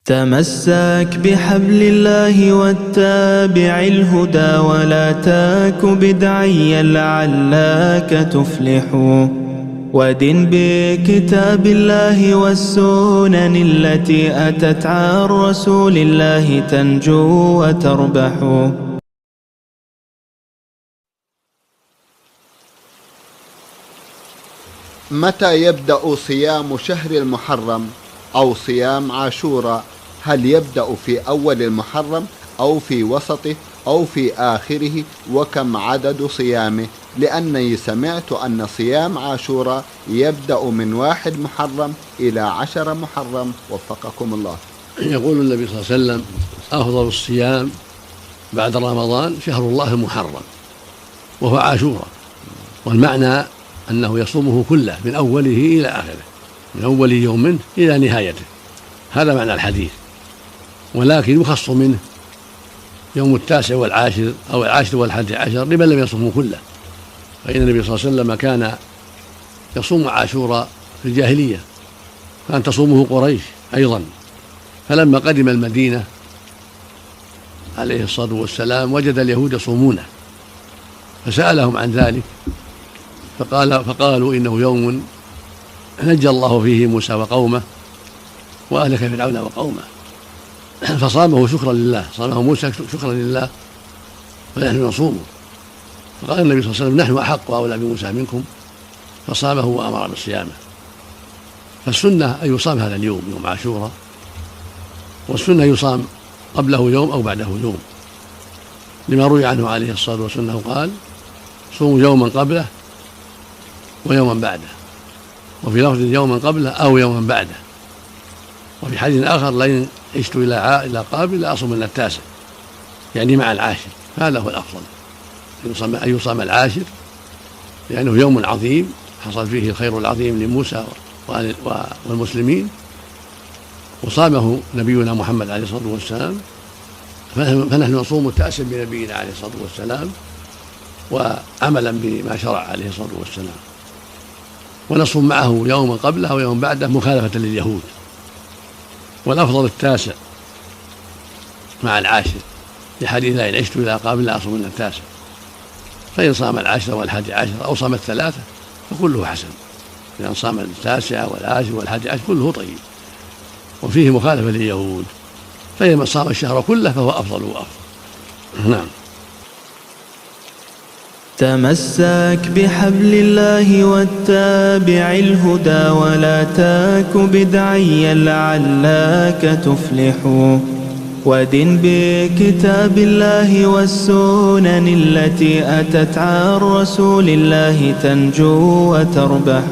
تمسك بحبل الله واتبع الهدى ولا تك بدعيا لعلك تفلح، ودن بكتاب الله والسنن التي أتت عن رسول الله تنجو وتربح. متى يبدأ صيام شهر المحرم أو صيام عاشوراء؟ هل يبدأ في أول المحرم أو في وسطه أو في آخره؟ وكم عدد صيامه؟ لأني سمعت أن صيام عاشوراء يبدأ من 1 محرم إلى 10 محرم وفقكم الله. يقول النبي صلى الله عليه وسلم: أفضل الصيام بعد رمضان شهر الله المحرم، وهو عاشوراء. والمعنى أنه يصومه كله من أوله إلى آخره، من أول يوم منه إلى نهايته. هذا معنى الحديث. ولكن يخص منه يوم 9 والعاشر أو 10 و11 لمن لم يصومه كله، فإن النبي صلى الله عليه وسلم كان يصوم عاشوراء في الجاهلية، كان تصومه قريش أيضا. فلما قدم المدينة عليه الصلاة والسلام وجد اليهود يصومونه، فسألهم عن ذلك فقالوا إنه يوم نجى الله فيه موسى وقومه وأهلك فرعون وقومه، فصامه شكرا لله، صامه موسى شكرا لله، ونحن نصومه. فقال النبي صلى الله عليه وسلم: نحن أحق وأولى بموسى منكم، فصامه وأمر بصيامه. فالسنة أن يصام هذا اليوم، يوم عاشوراء، والسنة يصام قبله يوم أو بعده يوم، لما روي عنه عليه الصلاة والسلام قال: صوموا يوما قبله ويوما بعده، وفي لفظ يوما قبله أو يوما بعده، وفي حديث آخر: لئن عشت إلى قابل لأصومن 9، يعني مع العاشر. هذا هو الأفضل، أن يصام العاشر، لأنه يوم عظيم حصل فيه الخير العظيم لموسى والمسلمين، وصامه نبينا محمد عليه الصلاة والسلام، فنحن نصوم 9 بنبينا عليه الصلاة والسلام وعملا بما شرع عليه الصلاة والسلام، ونصوم معه يوما قبله ويوم بعده مخالفة لليهود. والأفضل 9 مع العاشر، لحديث: لئن عشت إلى قابل لأصومن 9. فإن صام 10 و11 أو صام 3 فكله حسن، لأن صام 9 والعاشر و11 كله طيب، وفيه مخالفة لليهود. فإن صام الشهر كله فهو أفضل وأفضل. نعم. تمسك بحبل الله واتبع الهدى ولا تك بدعيا لعلك تفلح، ودن بكتاب الله والسنن التي أتت عن رسول الله تنجو وتربح.